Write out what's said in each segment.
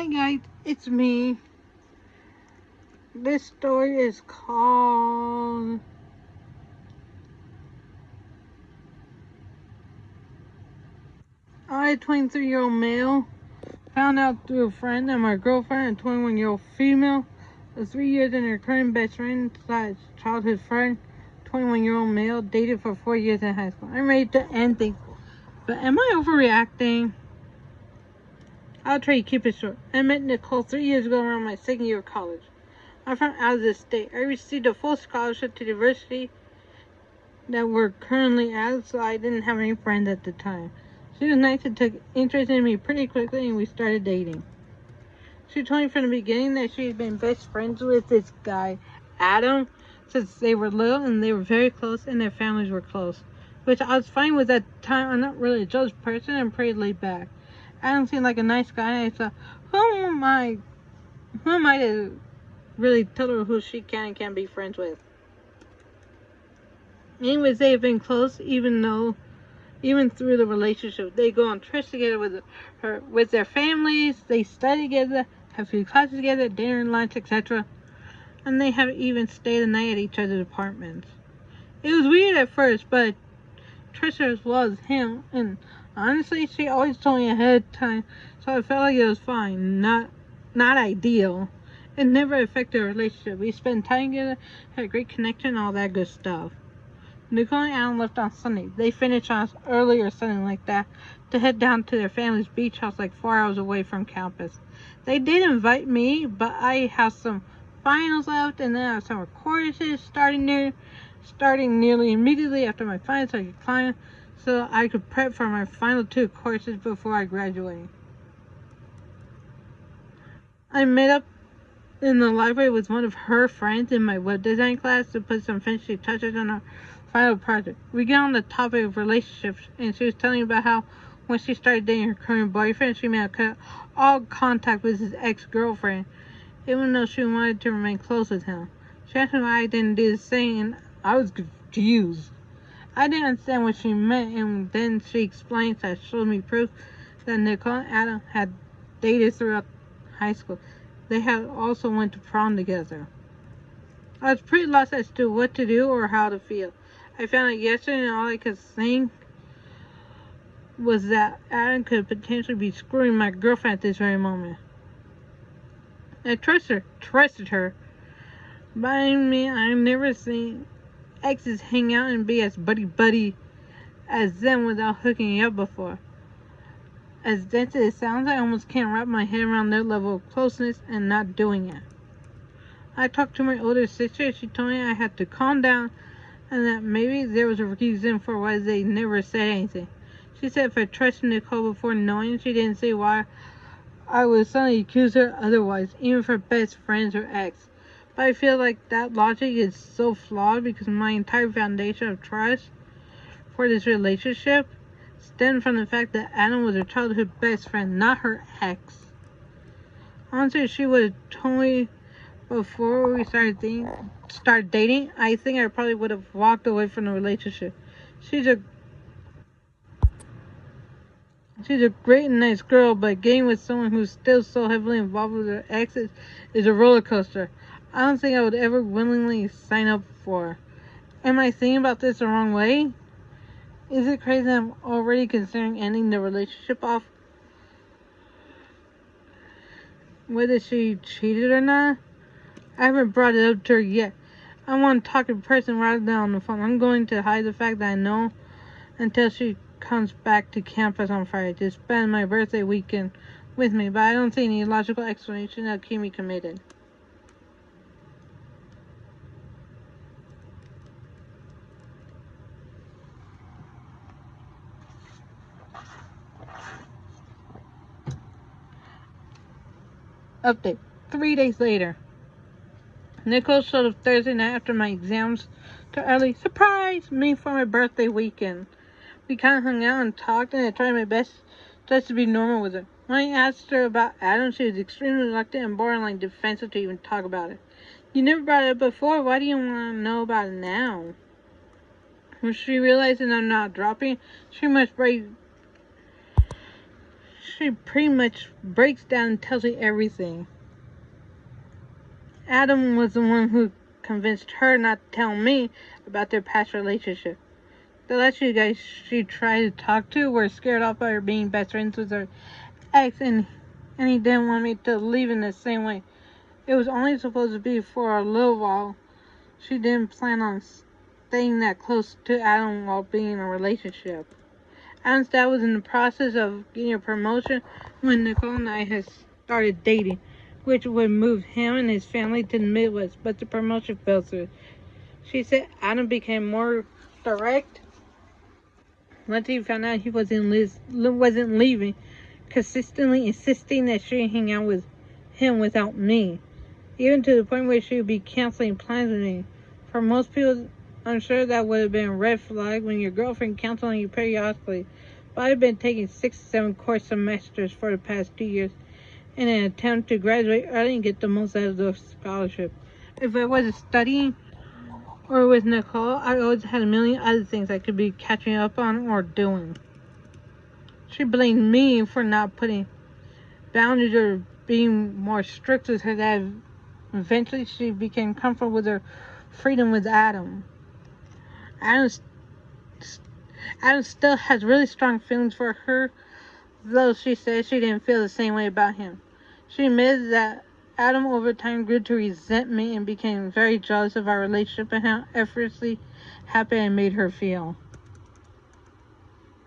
Hi guys, it's me. This story is called I, a 23-year-old male, found out through a friend that my girlfriend, a 21-year-old female, was 3 years in her current best friend slash childhood friend, 21-year-old male, dated for 4 years in high school. I'm ready to end things, but am I overreacting? I'll try to keep it short. I met Nicole 3 years ago around my second year of college. I'm from out of the state. I received a full scholarship to the university that we're currently at, so I didn't have any friends at the time. She was nice and took interest in me pretty quickly, and we started dating. She told me from the beginning that she had been best friends with this guy, Adam, since they were little, and they were very close, and their families were close. Which I was fine with at the time. I'm not really a judge person. I'm pretty laid back. Adam seemed like a nice guy, and I thought, who am I to really tell her who she can and can't be friends with? Anyways, they have been close even through the relationship. They go on trips together with their families, they study together, have few classes together, dinner and lunch, etc. And they have even stayed the night at each other's apartments. It was weird at first, but Trisha as well as him, and honestly, she always told me ahead of time, so I felt like it was fine. Not ideal. It never affected our relationship. We spent time together, had a great connection, all that good stuff. Nicole and Alan left on Sunday. They finished on early or something like that to head down to their family's beach house like 4 hours away from campus. They did invite me, but I have some finals left, and then I have summer courses starting nearly immediately after my finals, so I could climb, so I could prep for my final 2 courses before I graduate. I met up in the library with one of her friends in my web design class to put some finishing touches on our final project. We got on the topic of relationships, and she was telling me about how when she started dating her current boyfriend, she may have cut all contact with his ex-girlfriend, even though she wanted to remain close with him. She asked me why I didn't do the same, and I was confused. I didn't understand what she meant, and then she explained that showed me proof that Nicole and Adam had dated throughout high school. They had also went to prom together. I was pretty lost as to what to do or how to feel. I found out yesterday, and all I could think was that Adam could potentially be screwing my girlfriend at this very moment. I trusted her, but I mean, I've never seen exes hang out and be as buddy as them without hooking up before. As dense as it sounds, I almost can't wrap my head around their level of closeness and not doing it. I talked to my older sister. She told me I had to calm down and that maybe there was a reason for why they never said anything. She said if I trusted Nicole before knowing, she didn't see why I would suddenly accuse her otherwise, even for best friends or ex. But I feel like that logic is so flawed because my entire foundation of trust for this relationship stemmed from the fact that Adam was her childhood best friend, not her ex. Honestly, she would have told me before we started dating, I think I probably would have walked away from the relationship. She's a great and nice girl, but getting with someone who's still so heavily involved with her exes is a roller coaster. I don't think I would ever willingly sign up for. Am I thinking about this the wrong way? Is it crazy that I'm already considering ending the relationship off? Whether she cheated or not? I haven't brought it up to her yet. I want to talk in person rather than on the phone. I'm going to hide the fact that I know until she comes back to campus on Friday to spend my birthday weekend with me, but I don't see any logical explanation that'll keep me committed. Update. 3 days later. Nicole showed up Thursday night after my exams to early surprise me for my birthday weekend. We kind of hung out and talked, and I tried my best just to be normal with her. When I asked her about Adam, she was extremely reluctant and borderline defensive to even talk about it. You never brought it up before. Why do you want to know about it now? When she realized that I'm not dropping, she she pretty much breaks down and tells me everything. Adam was the one who convinced her not to tell me about their past relationship. The last few guys she tried to talk to were scared off by her being best friends with her ex, and he didn't want me to leave in the same way. It was only supposed to be for a little while. She didn't plan on staying that close to Adam while being in a relationship. Adam's dad was in the process of getting a promotion when Nicole and I had started dating, which would move him and his family to the Midwest, but the promotion fell through. She said Adam became more direct once he found out he wasn't leaving, consistently insisting that she hang out with him without me, even to the point where she would be canceling plans with me. For most people, I'm sure that would have been a red flag when your girlfriend cancels on you periodically, but I've been taking 6 to 7 course semesters for the past 2 years in an attempt to graduate early and get the most out of the scholarship. If I wasn't studying or with Nicole, I always had a million other things I could be catching up on or doing. She blamed me for not putting boundaries or being more strict with her dad. Eventually, she became comfortable with her freedom with Adam. Adam still has really strong feelings for her, though she says she didn't feel the same way about him. She admitted that Adam over time grew to resent me and became very jealous of our relationship and how effortlessly happy I made her feel.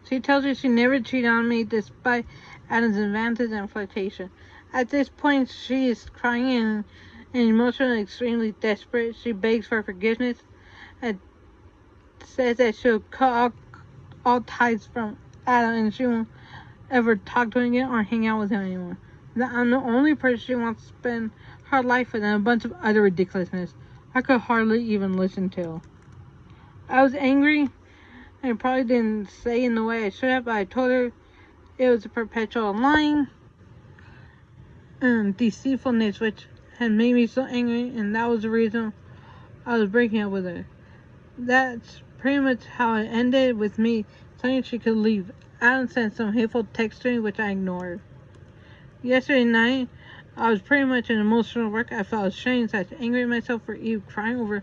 She tells me she never cheated on me despite Adam's advances and flirtation. At this point, she is crying and emotionally extremely desperate. She begs for forgiveness and says that she'll cut all ties from Adam and she won't ever talk to him again or hang out with him anymore. That I'm the only person she wants to spend her life with, and a bunch of other ridiculousness I could hardly even listen to. I was angry and probably didn't say in the way I should have, but I told her it was a perpetual lying and deceitfulness which had made me so angry, and that was the reason I was breaking up with her. That's pretty much how it ended, with me saying she could leave. Adam sent some hateful text to me, which I ignored. Yesterday night, I was pretty much an emotional wreck. I felt ashamed, so I was angry at myself for even crying over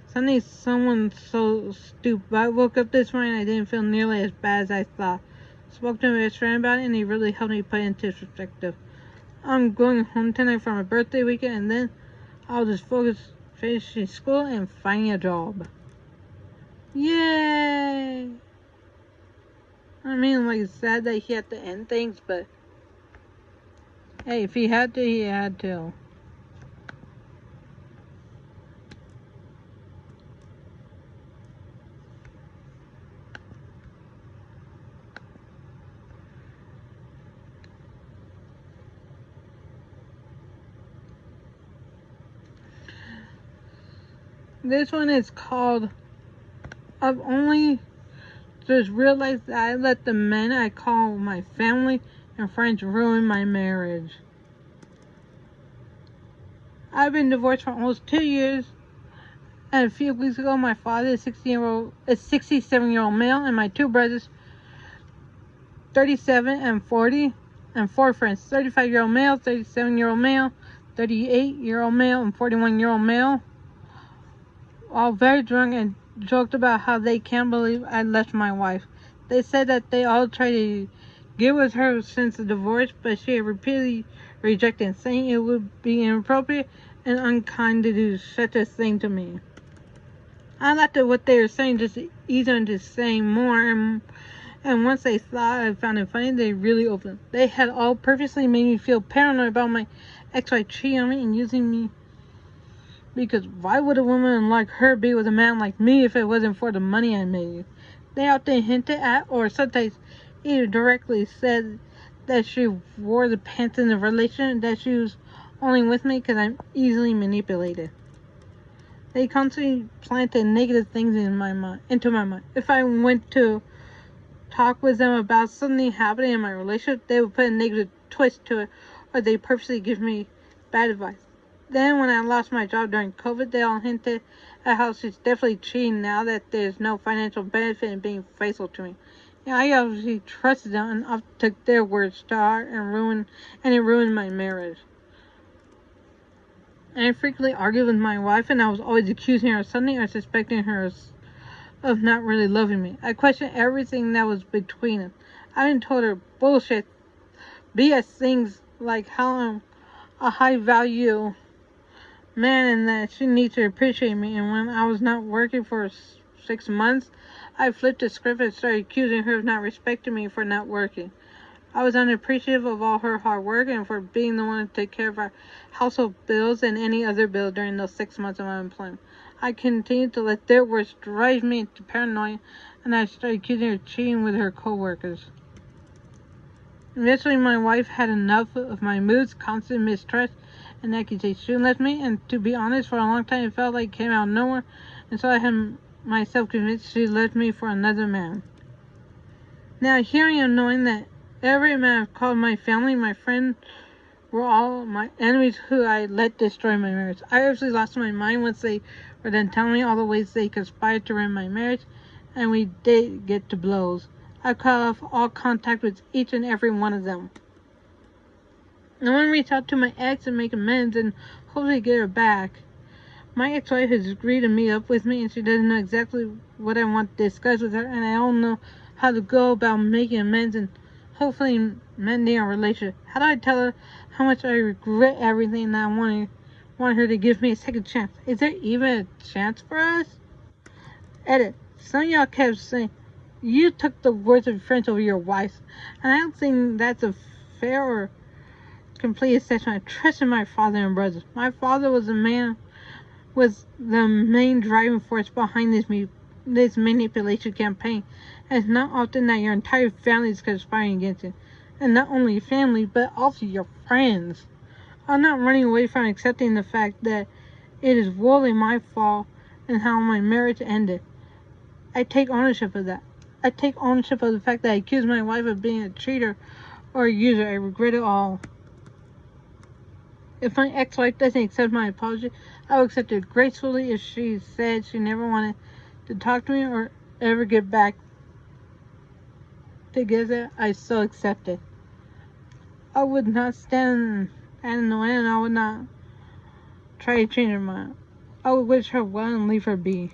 something someone so stupid. I woke up this morning and I didn't feel nearly as bad as I thought. Spoke to my best friend about it and he really helped me put it into perspective. I'm going home tonight for my birthday weekend, and then I'll just focus finishing school and finding a job. Yay! I mean, like, it's sad that he had to end things, but hey, if he had to, he had to. This one is called I've only just realized that I let the men I call my family and friends ruin my marriage. I've been divorced for almost 2 years, and a few weeks ago my father, a 67-year-old male, and my 2 brothers, 37 and 40, and 4 friends, 35-year-old male, 37-year-old male, 38-year-old male, and 41-year-old male, all very drunk, and joked about how they can't believe I left my wife. They said that they all tried to get with her since the divorce, but she had repeatedly rejected, saying it would be inappropriate and unkind to do such a thing to me. I thought that what they were saying just eased on to saying more, and once they thought I found it funny, they really opened. They had all purposely made me feel paranoid about my ex-wife cheating on me and using me, because why would a woman like her be with a man like me if it wasn't for the money I made? They often hinted at, or sometimes either directly said, that she wore the pants in the relationship, that she was only with me because I'm easily manipulated. They constantly planted negative things into my mind. If I went to talk with them about something happening in my relationship, they would put a negative twist to it, or they purposely give me bad advice. Then when I lost my job during COVID, they all hinted at how she's definitely cheating now that there's no financial benefit in being faithful to me. And I obviously trusted them and I took their words to heart and it ruined my marriage. And I frequently argued with my wife, and I was always accusing her of something or suspecting her of not really loving me. I questioned everything that was between us. I even told her bullshit, BS things like how I'm a high value man and that she needs to appreciate me. And when I was not working for 6 months, I flipped the script and started accusing her of not respecting me for not working. I was unappreciative of all her hard work and for being the one to take care of our household bills and any other bill during those 6 months of unemployment. I continued to let their words drive me into paranoia, and I started accusing her of cheating with her coworkers. Eventually, my wife had enough of my moods, constant mistrust, and accusations. She left me, and to be honest, for a long time it felt like it came out of nowhere, and so I had myself convinced she left me for another man. Now, hearing and knowing that every man I've called my family, my friends, were all my enemies who I let destroy my marriage. I actually lost my mind once they were done telling me all the ways they conspired to ruin my marriage, and we did get to blows. I cut off all contact with each and every one of them. I want to reach out to my ex and make amends and hopefully get her back. My ex-wife has agreed to meet up with me, and she doesn't know exactly what I want to discuss with her, and I don't know how to go about making amends and hopefully mending our relationship. How do I tell her how much I regret everything and I want her to give me a second chance? Is there even a chance for us? Edit. Some of y'all kept saying you took the words of your friends over your wife's, and I don't think that's a fair or complete assessment. I trusted my father and brothers. My father was the main driving force behind this manipulation campaign. And it's not often that your entire family is conspiring against you. And not only your family, but also your friends. I'm not running away from accepting the fact that it is wholly my fault and how my marriage ended. I take ownership of that. I take ownership of the fact that I accused my wife of being a cheater or a user. I regret it all. If my ex-wife doesn't accept my apology, I will accept it gracefully. If she said she never wanted to talk to me or ever get back together, I still accept it. I would not stand in the way, and I would not try to change her mind. I would wish her well and leave her be.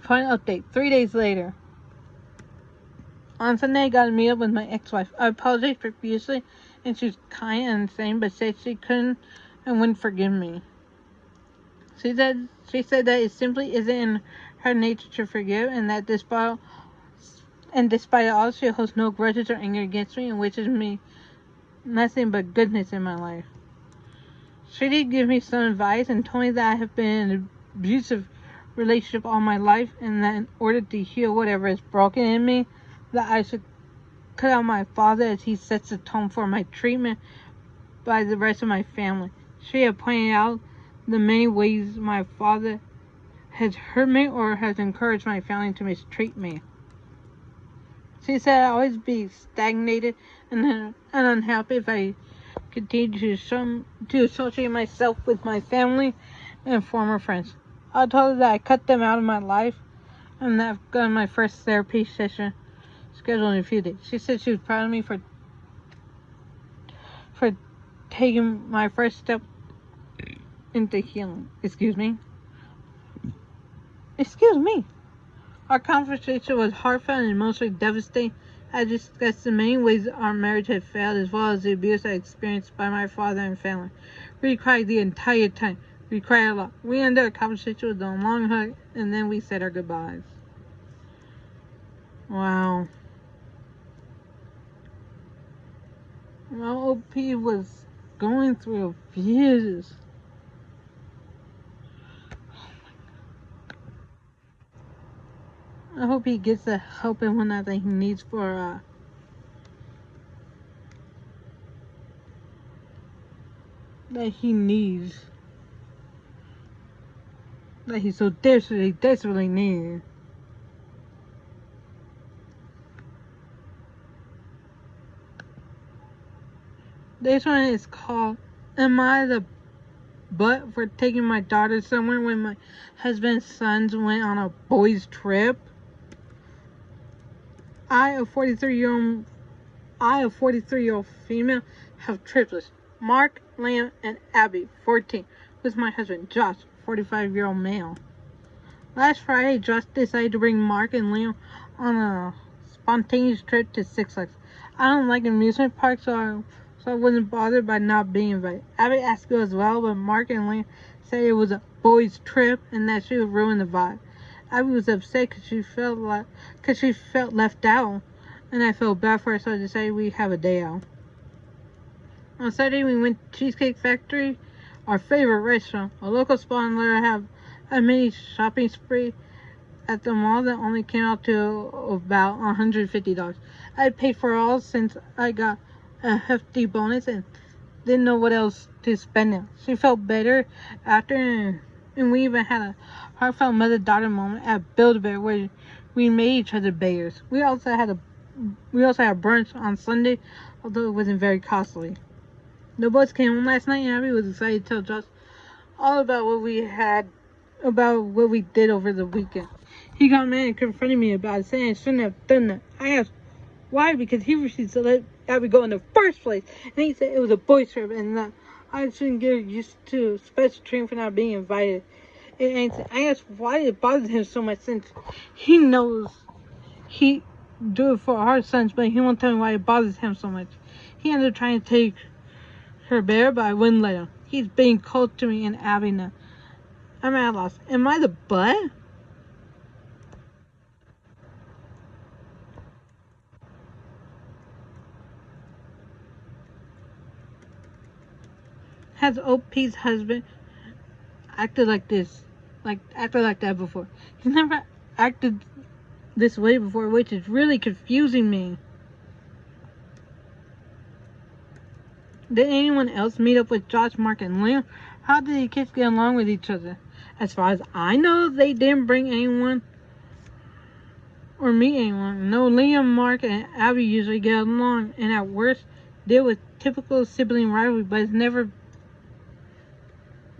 Final update. 3 days later. On Sunday, I got to meet up with my ex-wife. I apologized profusely, and she was kind and insane, but said she couldn't and wouldn't forgive me. She said that it simply isn't in her nature to forgive, and that despite all, she holds no grudges or anger against me, and wishes me nothing but goodness in my life. She did give me some advice and told me that I have been in an abusive relationship all my life, and that in order to heal whatever is broken in me, that I should cut out my father as he sets the tone for my treatment by the rest of my family. She had pointed out the many ways my father has hurt me or has encouraged my family to mistreat me. She said I'd always be stagnated and unhappy if I continued to associate myself with my family and former friends. I told her that I cut them out of my life and that I've got my first therapy session scheduled in a few days. She said she was proud of me for taking my first step into healing. Excuse me. Our conversation was heartfelt and emotionally devastating. I discussed the many ways our marriage had failed, as well as the abuse I experienced by my father and family. We cried the entire time. We cried a lot. We ended our conversation with a long hug, and then we said our goodbyes. Wow. Well, OP was going through abuse. I hope he gets the help and whatnot that he needs for that he so desperately needs. This one is called Am I the Butt for Taking My Daughter Somewhere When My Husband's Sons Went on a Boys Trip? I, a 43-year-old female, have triplets. Mark, Liam, and Abby, 14, with my husband, Josh, 45-year-old male. Last Friday, Josh decided to bring Mark and Liam on a spontaneous trip to Six Flags. I don't like amusement parks, so I wasn't bothered by not being invited. Abby asked to go as well, but Mark and Liam said it was a boys' trip and that she would ruin the vibe. Abby was upset because she felt left out, and I felt bad for her, so I decided we'd have a day out. On Saturday, we went to Cheesecake Factory, our favorite restaurant, a local spot, and let her have a mini shopping spree at the mall that only came out to about $150. I paid for it all since I got a hefty bonus and didn't know what else to spend it. She felt better after, and we even had a heartfelt mother-daughter moment at Build-A-Bear where we made each other bears. We also had brunch on Sunday, although it wasn't very costly. The boys came home last night, and Abby was excited to tell Josh all about what we did over the weekend. He got mad and confronted me about it, saying I shouldn't have done that. I asked why, because he refused to let Abby go in the first place, and he said it was a boys' trip and that I shouldn't get used to special treatment for not being invited. And I asked why it bothered him so much, since he knows he do it for our sons, but he won't tell me why it bothers him so much. He ended up trying to take her bear, but I wouldn't let him. He's being cold to me and Abby now. I'm at a loss. Am I the butt? Has OP's husband acted like that before? He's never acted this way before, which is really confusing me. Did anyone else meet up with Josh, Mark, and Liam? How did the kids get along with each other? As far as I know, they didn't bring anyone or meet anyone. No, Liam, Mark, and Abby usually get along, and at worst, deal with typical sibling rivalry, but it's never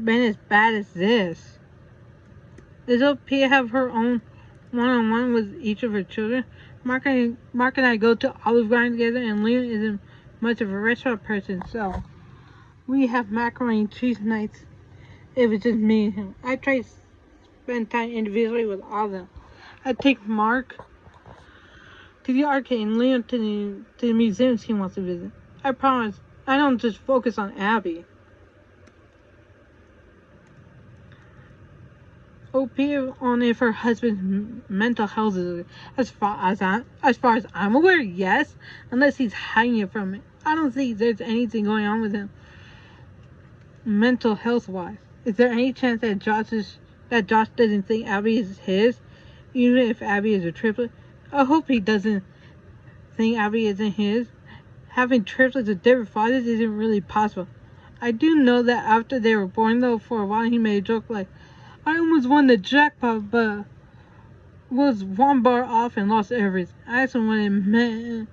been as bad as this. Does OP have her own one-on-one with each of her children? Mark and I go to Olive Garden together, and Liam isn't much of a restaurant person, so we have macaroni and cheese nights if it's just me and him. I try to spend time individually with all of them. I take Mark to the arcade and Liam to the museums he wants to visit. I promise I don't just focus on Abby. OP on if her husband's mental health is as far as I'm aware, yes, unless he's hiding it from me. I don't think there's anything going on with him mental health wise. Is there any chance that Josh doesn't think Abby is his, even if Abby is a triplet? I hope he doesn't think Abby isn't his. Having triplets with different fathers isn't really possible. I do know that after they were born, though, for a while he made a joke like, I almost won the jackpot, but was one bar off and lost everything. I asked him what it meant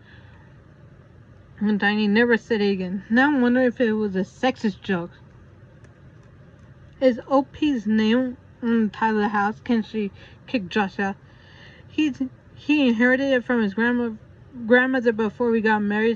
one time, he never said it again. Now I'm wondering if it was a sexist joke. Is OP's name on the title of the house? Can she kick Josh out? He inherited it from his grandmother before we got married,